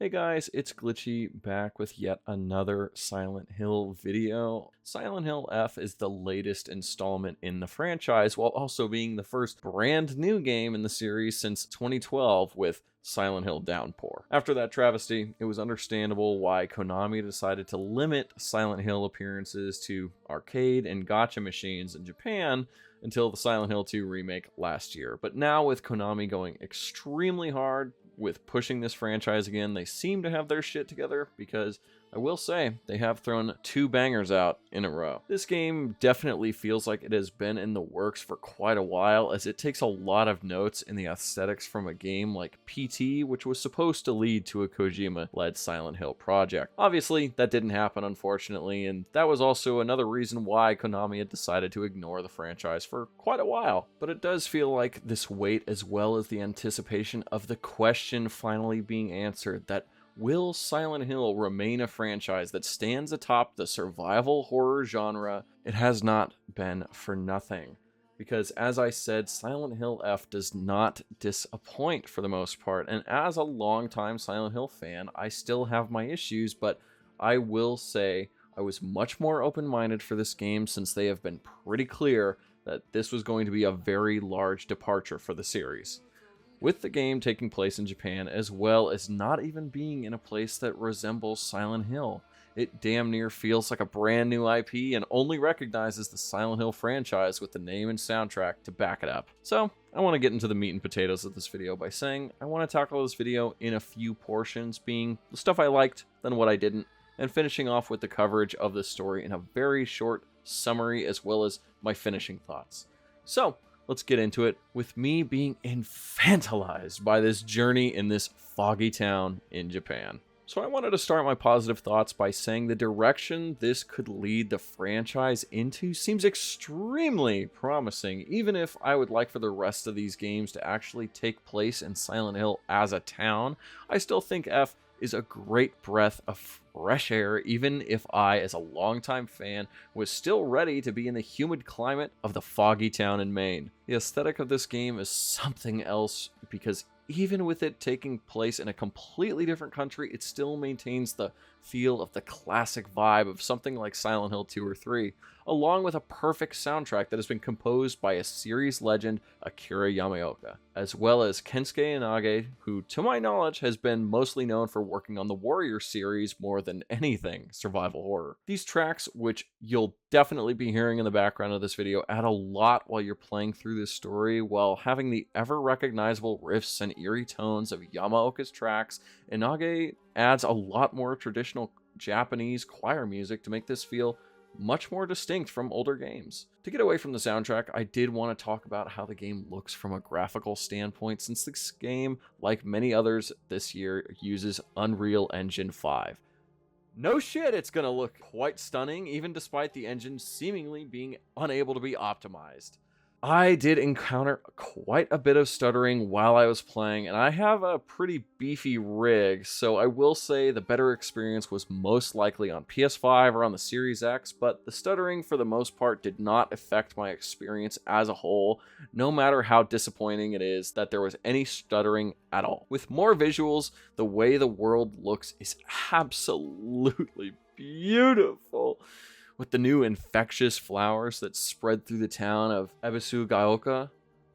Hey guys, it's Glitchy back with yet another Silent Hill video. Silent Hill F is the latest installment in the franchise, while also being the first brand new game in the series since 2012 with Silent Hill Downpour. After that travesty, it was understandable why Konami decided to limit Silent Hill appearances to arcade and gacha machines in Japan until the Silent Hill 2 remake last year. But now with Konami going extremely hard with pushing this franchise again, they seem to have their shit together, because I will say they have thrown 2 bangers out in a row. This game definitely feels like it has been in the works for quite a while, as it takes a lot of notes in the aesthetics from a game like PT, which was supposed to lead to a Kojima-led Silent Hill project. Obviously, that didn't happen, unfortunately, and that was also another reason why Konami had decided to ignore the franchise for quite a while. But it does feel like this wait, as well as the anticipation of the question finally being answered, that will Silent Hill remain a franchise that stands atop the survival horror genre? It has not been for nothing. Because as I said, Silent Hill F does not disappoint for the most part. And as a longtime Silent Hill fan, I still have my issues, but I will say I was much more open-minded for this game, since they have been pretty clear that this was going to be a very large departure for the series. With the game taking place in Japan, as well as not even being in a place that resembles Silent Hill. It damn near feels like a brand new IP and only recognizes the Silent Hill franchise with the name and soundtrack to back it up. So, I want to get into the meat and potatoes of this video by saying I want to tackle this video in a few portions, being the stuff I liked, then what I didn't, and finishing off with the coverage of this story in a very short summary, as well as my finishing thoughts. So, let's get into it, with me being infantilized by this journey in this foggy town in Japan. So I wanted to start my positive thoughts by saying the direction this could lead the franchise into seems extremely promising, even if I would like for the rest of these games to actually take place in Silent Hill as a town. I still think F is a great breath of fresh air, even if I, as a longtime fan, was still ready to be in the humid climate of the foggy town in Maine. The aesthetic of this game is something else, because even with it taking place in a completely different country, it still maintains the feel of the classic vibe of something like Silent Hill 2 or 3, along with a perfect soundtrack that has been composed by a series legend, Akira Yamaoka, as well as Kensuke Inage, who, to my knowledge, has been mostly known for working on the Warrior series more than anything survival horror. These tracks, which you'll definitely be hearing in the background of this video, add a lot while you're playing through this story, while having the ever-recognizable riffs and eerie tones of Yamaoka's tracks. Inage adds a lot more traditional Japanese choir music to make this feel much more distinct from older games. To get away from the soundtrack, I did want to talk about how the game looks from a graphical standpoint, since this game, like many others this year, uses Unreal Engine 5. No shit, it's gonna look quite stunning, even despite the engine seemingly being unable to be optimized. I did encounter quite a bit of stuttering while I was playing, and I have a pretty beefy rig, so I will say the better experience was most likely on PS5 or on the Series X, but the stuttering for the most part did not affect my experience as a whole, no matter how disappointing it is that there was any stuttering at all. With more visuals, the way the world looks is absolutely beautiful, with the new infectious flowers that spread through the town of Ebisugaoka.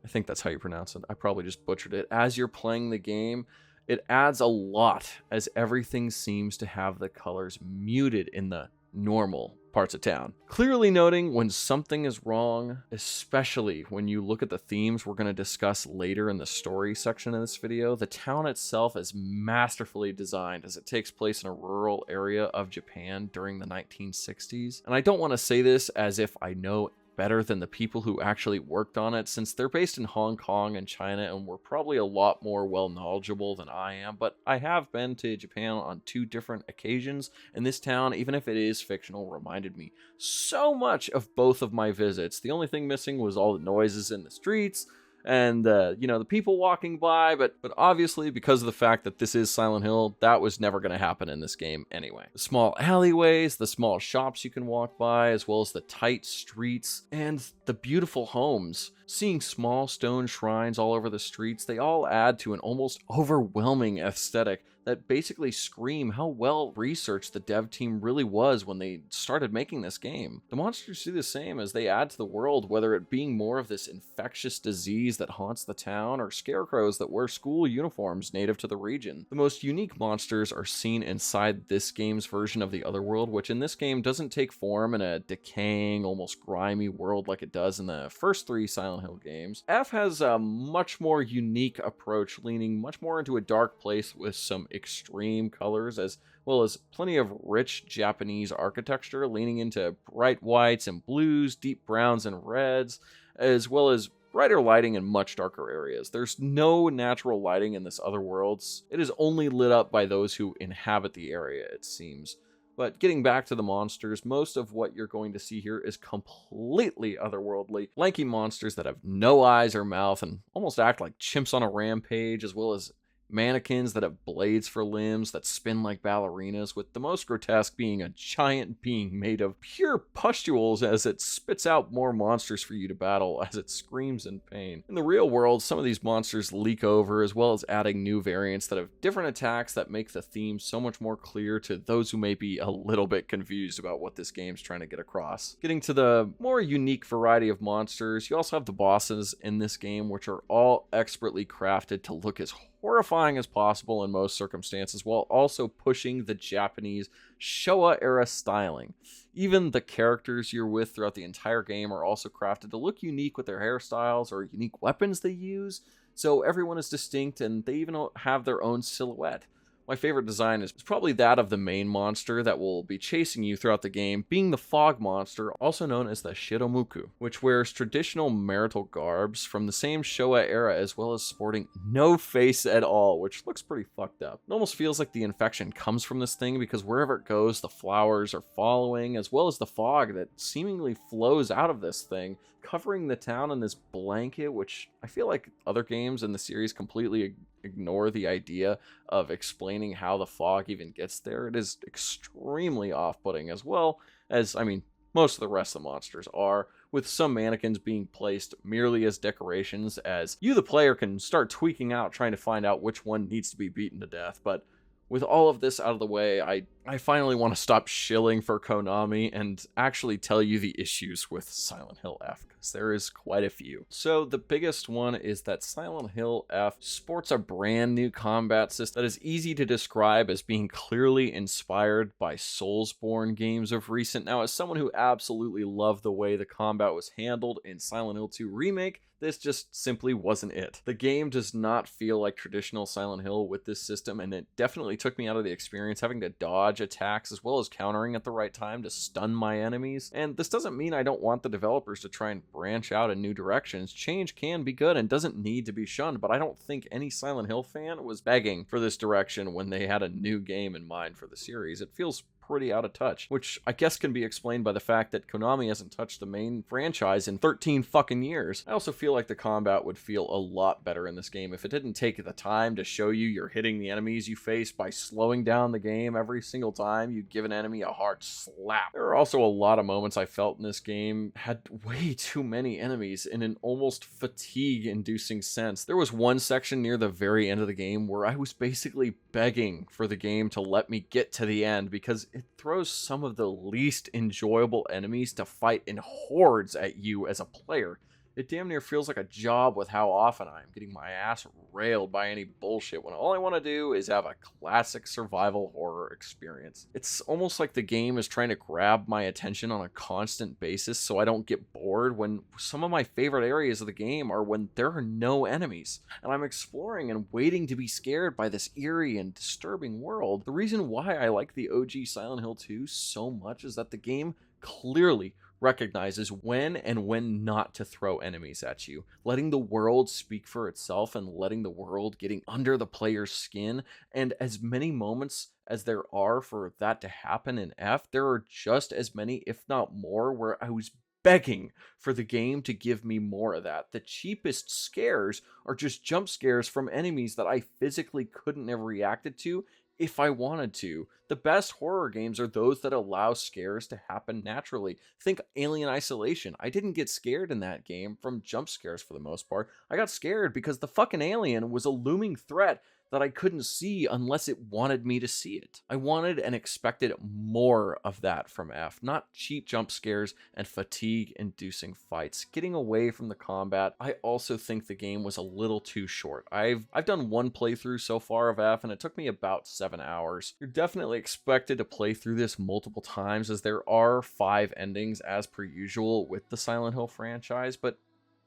I think that's how you pronounce it. I probably just butchered it. As you're playing the game, it adds a lot, as everything seems to have the colors muted in the normal parts of town, clearly noting when something is wrong, especially when you look at the themes we're going to discuss later in the story section of this video. The town itself is masterfully designed, as it takes place in a rural area of Japan during the 1960s. And I don't want to say this as if I know better than the people who actually worked on it, since they're based in Hong Kong and China and were probably a lot more well knowledgeable than I am, but I have been to Japan on 2 different occasions, and this town, even if it is fictional, reminded me so much of both of my visits. The only thing missing was all the noises in the streets, and the people walking by, but obviously, because of the fact that this is Silent Hill, that was never going to happen in this game anyway. The small alleyways, the small shops you can walk by, as well as the tight streets, and the beautiful homes. Seeing small stone shrines all over the streets, they all add to an almost overwhelming aesthetic that basically scream how well researched the dev team really was when they started making this game. The monsters do the same as they add to the world, whether it being more of this infectious disease that haunts the town or scarecrows that wear school uniforms native to the region. The most unique monsters are seen inside this game's version of the Otherworld, which in this game doesn't take form in a decaying, almost grimy world like it does in the first 3 Silent Hill games. F has a much more unique approach, leaning much more into a dark place with some extreme colors, as well as plenty of rich Japanese architecture, leaning into bright whites and blues, deep browns and reds, as well as brighter lighting in much darker areas. There's no natural lighting in this other worlds. It is only lit up by those who inhabit the area, it seems. But getting back to the monsters, most of what you're going to see here is completely otherworldly. Lanky monsters that have no eyes or mouth and almost act like chimps on a rampage, as well as mannequins that have blades for limbs that spin like ballerinas, with the most grotesque being a giant being made of pure pustules as it spits out more monsters for you to battle as it screams in pain. In the real world, some of these monsters leak over, as well as adding new variants that have different attacks that make the theme so much more clear to those who may be a little bit confused about what this game's trying to get across. Getting to the more unique variety of monsters, you also have the bosses in this game, which are all expertly crafted to look as horrifying as possible in most circumstances, while also pushing the Japanese Showa era styling. Even the characters you're with throughout the entire game are also crafted to look unique with their hairstyles or unique weapons they use, so everyone is distinct and they even have their own silhouette. My favorite design is probably that of the main monster that will be chasing you throughout the game, being the fog monster, also known as the Shiromuku, which wears traditional marital garbs from the same Showa era, as well as sporting no face at all, which looks pretty fucked up. It almost feels like the infection comes from this thing, because wherever it goes, the flowers are following, as well as the fog that seemingly flows out of this thing, covering the town in this blanket, which I feel like other games in the series completely ignore the idea of explaining how the fog even gets there. It is extremely off-putting, as well as, I mean, most of the rest of the monsters are, with some mannequins being placed merely as decorations, as you, the player, can start tweaking out trying to find out which one needs to be beaten to death. But with all of this out of the way, I finally want to stop shilling for Konami and actually tell you the issues with Silent Hill F, because there is quite a few. So the biggest one is that Silent Hill F sports a brand new combat system that is easy to describe as being clearly inspired by Soulsborne games of recent. Now, as someone who absolutely loved the way the combat was handled in Silent Hill 2 Remake, this just simply wasn't it. The game does not feel like traditional Silent Hill with this system, and it definitely took me out of the experience having to dodge attacks as well as countering at the right time to stun my enemies. And this doesn't mean I don't want the developers to try and branch out in new directions. Change can be good and doesn't need to be shunned, but I don't think any Silent Hill fan was begging for this direction when they had a new game in mind for the series. It feels pretty out of touch, which I guess can be explained by the fact that Konami hasn't touched the main franchise in 13 fucking years. I also feel like the combat would feel a lot better in this game if it didn't take the time to show you you're hitting the enemies you face by slowing down the game every single time you give an enemy a hard slap. There are also a lot of moments I felt in this game had way too many enemies in an almost fatigue-inducing sense. There was one section near the very end of the game where I was basically begging for the game to let me get to the end, because it throws some of the least enjoyable enemies to fight in hordes at you as a player. It damn near feels like a job with how often I'm getting my ass railed by any bullshit when all I want to do is have a classic survival horror experience. It's almost like the game is trying to grab my attention on a constant basis so I don't get bored, when some of my favorite areas of the game are when there are no enemies, and I'm exploring and waiting to be scared by this eerie and disturbing world. The reason why I like the OG Silent Hill 2 so much is that the game clearly recognizes when and when not to throw enemies at you, letting the world speak for itself and letting the world getting under the player's skin. And as many moments as there are for that to happen in F, there are just as many, if not more, where I was begging for the game to give me more of that. The cheapest scares are just jump scares from enemies that I physically couldn't have reacted to if I wanted to. The best horror games are those that allow scares to happen naturally. Think Alien Isolation. I didn't get scared in that game from jump scares for the most part. I got scared because the fucking alien was a looming threat that I couldn't see unless it wanted me to see it. I wanted and expected more of that from F, not cheap jump scares and fatigue-inducing fights. Getting away from the combat, I also think the game was a little too short. I've done one playthrough so far of F, and it took me about 7 hours. You're definitely expected to play through this multiple times, as there are 5 endings as per usual with the Silent Hill franchise, but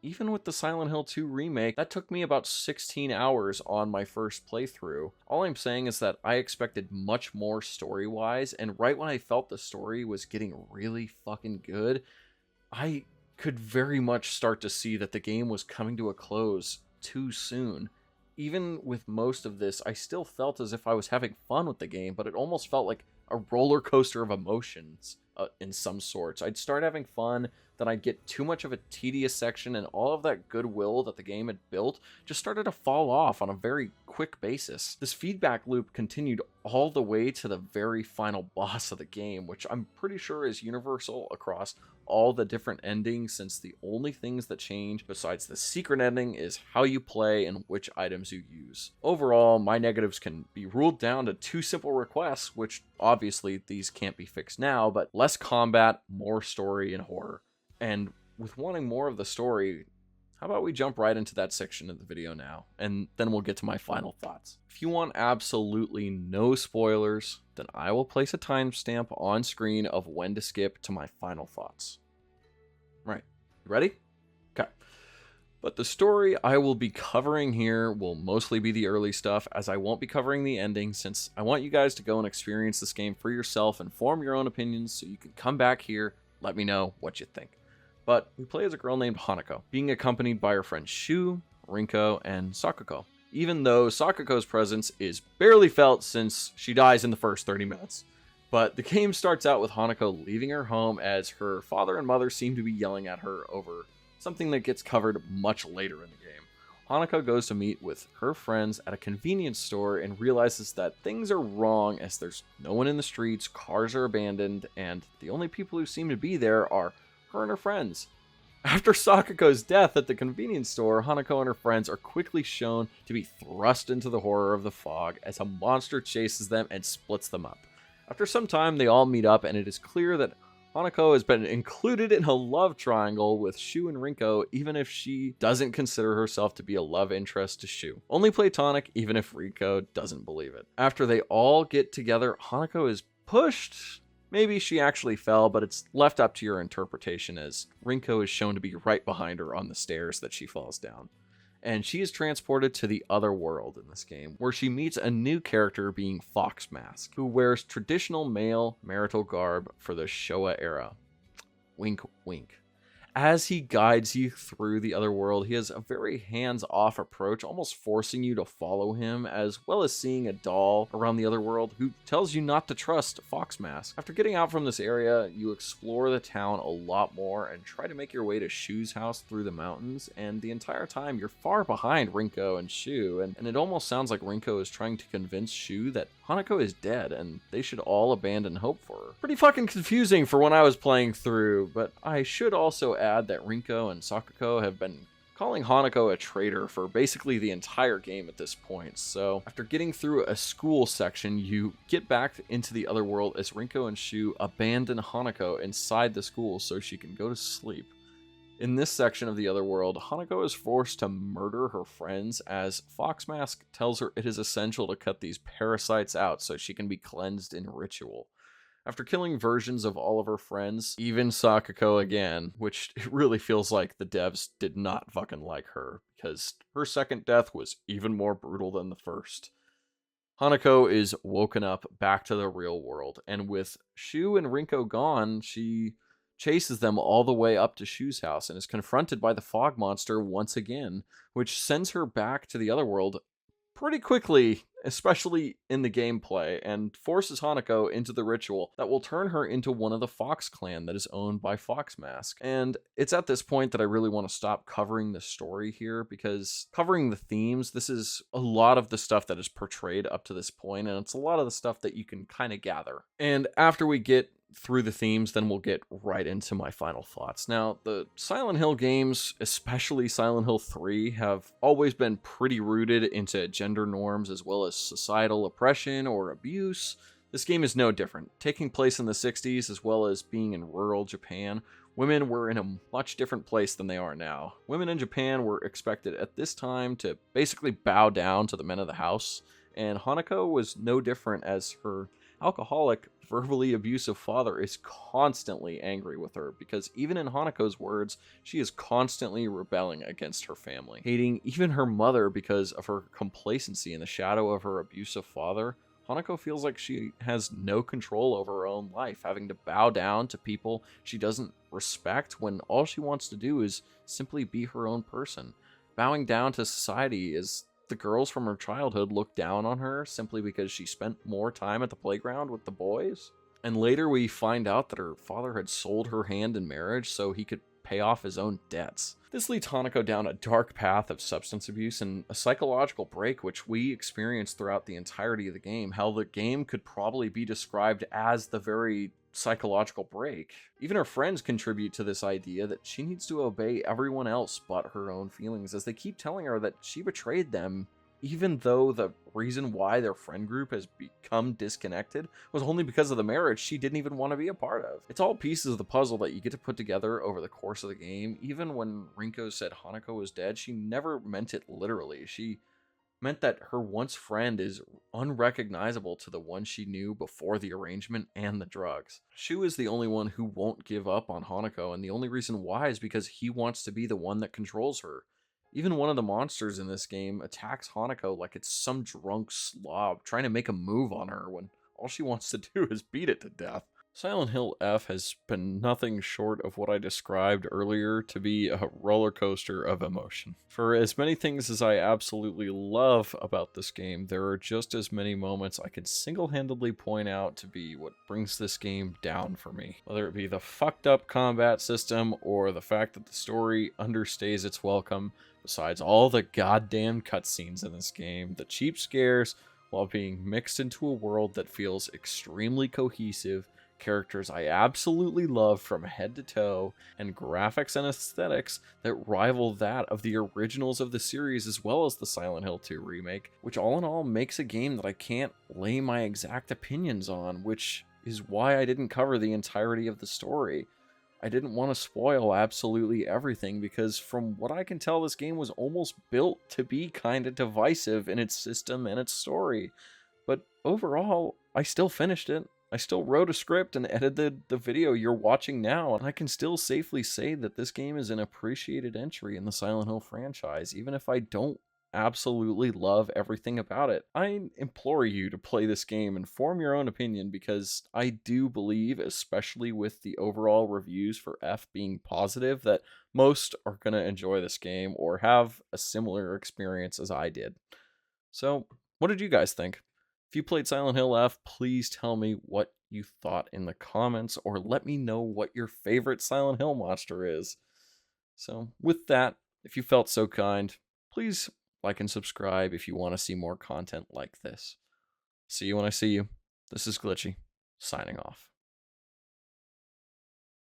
even with the Silent Hill 2 remake, that took me about 16 hours on my first playthrough. All I'm saying is that I expected much more story-wise, and right when I felt the story was getting really fucking good, I could very much start to see that the game was coming to a close too soon. Even with most of this, I still felt as if I was having fun with the game, but it almost felt like a roller coaster of emotions in some sorts. I'd start having fun, then I'd get too much of a tedious section, and all of that goodwill that the game had built just started to fall off on a very quick basis. This feedback loop continued all the way to the very final boss of the game, which I'm pretty sure is universal across all the different endings, since the only things that change besides the secret ending is how you play and which items you use. Overall, my negatives can be ruled down to 2 simple requests, which obviously these can't be fixed now, but less combat, more story, and horror. And with wanting more of the story, how about we jump right into that section of the video now, and then we'll get to my final thoughts. If you want absolutely no spoilers, then I will place a timestamp on screen of when to skip to my final thoughts. Right, you ready? Okay. But the story I will be covering here will mostly be the early stuff, as I won't be covering the ending, since I want you guys to go and experience this game for yourself and form your own opinions, so you can come back here, let me know what you think. But we play as a girl named Hanako, being accompanied by her friends Shu, Rinko, and Sakuko, even though Sakuko's presence is barely felt since she dies in the first 30 minutes. But the game starts out with Hanako leaving her home, as her father and mother seem to be yelling at her over something that gets covered much later in the game. Hanako goes to meet with her friends at a convenience store and realizes that things are wrong, as there's no one in the streets, cars are abandoned, and the only people who seem to be there are her and her friends. After Sakuko's death at the convenience store, Hanako and her friends are quickly shown to be thrust into the horror of the fog as a monster chases them and splits them up. After some time, they all meet up, and it is clear that Hanako has been included in a love triangle with Shu and Rinko, even if she doesn't consider herself to be a love interest to Shu. Only platonic, even if Rinko doesn't believe it. After they all get together, Hanako is pushed. Maybe she actually fell, but it's left up to your interpretation, as Rinko is shown to be right behind her on the stairs that she falls down. And she is transported to the other world in this game, where she meets a new character being Fox Mask, who wears traditional male marital garb for the Showa era. Wink, wink. As he guides you through the other world, he has a very hands-off approach, almost forcing you to follow him, as well as seeing a doll around the other world who tells you not to trust Fox Mask. After getting out from this area, you explore the town a lot more and try to make your way to Shu's house through the mountains, and the entire time you're far behind Rinko and Shu, and it almost sounds like Rinko is trying to convince Shu that Hanako is dead and they should all abandon hope for her. Pretty fucking confusing for when I was playing through, but I should also add that Rinko and Sakuko have been calling Hanako a traitor for basically the entire game at this point. So after getting through a school section, you get back into the other world as Rinko and Shu abandon Hanako inside the school so she can go to sleep. In this section of the other world, Hanako is forced to murder her friends, as Fox Mask tells her it is essential to cut these parasites out so she can be cleansed in ritual. After killing versions of all of her friends, even Sakuko again, which it really feels like the devs did not fucking like her, because her second death was even more brutal than the first. Hanako is woken up back to the real world, and with Shu and Rinko gone, she chases them all the way up to Shu's house and is confronted by the fog monster once again, which sends her back to the other world pretty quickly, especially in the gameplay, and forces Hanako into the ritual that will turn her into one of the Fox clan that is owned by Fox Mask. And it's at this point that I really want to stop covering the story here, because covering the themes, this is a lot of the stuff that is portrayed up to this point, and it's a lot of the stuff that you can kind of gather. And after we get through the themes, then we'll get right into my final thoughts. Now, the Silent Hill games, especially Silent Hill 3, have always been pretty rooted into gender norms as well as societal oppression or abuse. This game is no different. Taking place in the 60s as well as being in rural Japan, women were in a much different place than they are now. Women in Japan were expected at this time to basically bow down to the men of the house, and Hanako was no different, as her alcoholic, verbally abusive father is constantly angry with her because even in Hanako's words, she is constantly rebelling against her family, hating even her mother because of her complacency in the shadow of her abusive father. Hanako feels like she has no control over her own life, having to bow down to people she doesn't respect when all she wants to do is simply be her own person. Bowing down to society is the girls from her childhood look down on her simply because she spent more time at the playground with the boys. And later we find out that her father had sold her hand in marriage so he could pay off his own debts. This leads Hanako down a dark path of substance abuse and a psychological break which we experience throughout the entirety of the game. How the game could probably be described as the very psychological break. Even her friends contribute to this idea that she needs to obey everyone else but her own feelings, as they keep telling her that she betrayed them, even though the reason why their friend group has become disconnected was only because of the marriage she didn't even want to be a part of. It's all pieces of the puzzle that you get to put together over the course of the game. Even when Rinko said Hanako was dead, she never meant it literally. She meant that her once friend is unrecognizable to the one she knew before the arrangement and the drugs. Shu is the only one who won't give up on Hanako, and the only reason why is because he wants to be the one that controls her. Even one of the monsters in this game attacks Hanako like it's some drunk slob trying to make a move on her when all she wants to do is beat it to death. Silent Hill F has been nothing short of what I described earlier to be a roller coaster of emotion. For as many things as I absolutely love about this game, there are just as many moments I could single-handedly point out to be what brings this game down for me. Whether it be the fucked up combat system or the fact that the story understays its welcome, besides all the goddamn cutscenes in this game, the cheap scares, while being mixed into a world that feels extremely cohesive, characters I absolutely love from head to toe, and graphics and aesthetics that rival that of the originals of the series as well as the Silent Hill 2 remake, which all in all makes a game that I can't lay my exact opinions on, which is why I didn't cover the entirety of the story. I didn't want to spoil absolutely everything because from what I can tell, this game was almost built to be kinda divisive in its system and its story. But overall, I still finished it. I still wrote a script and edited the video you're watching now, and I can still safely say that this game is an appreciated entry in the Silent Hill franchise, even if I don't absolutely love everything about it. I implore you to play this game and form your own opinion because I do believe, especially with the overall reviews for F being positive, that most are going to enjoy this game or have a similar experience as I did. So, what did you guys think? If you played Silent Hill F, please tell me what you thought in the comments, or let me know what your favorite Silent Hill monster is. So, with that, if you felt so kind, please like and subscribe if you want to see more content like this. See you when I see you. This is Glitchy, signing off.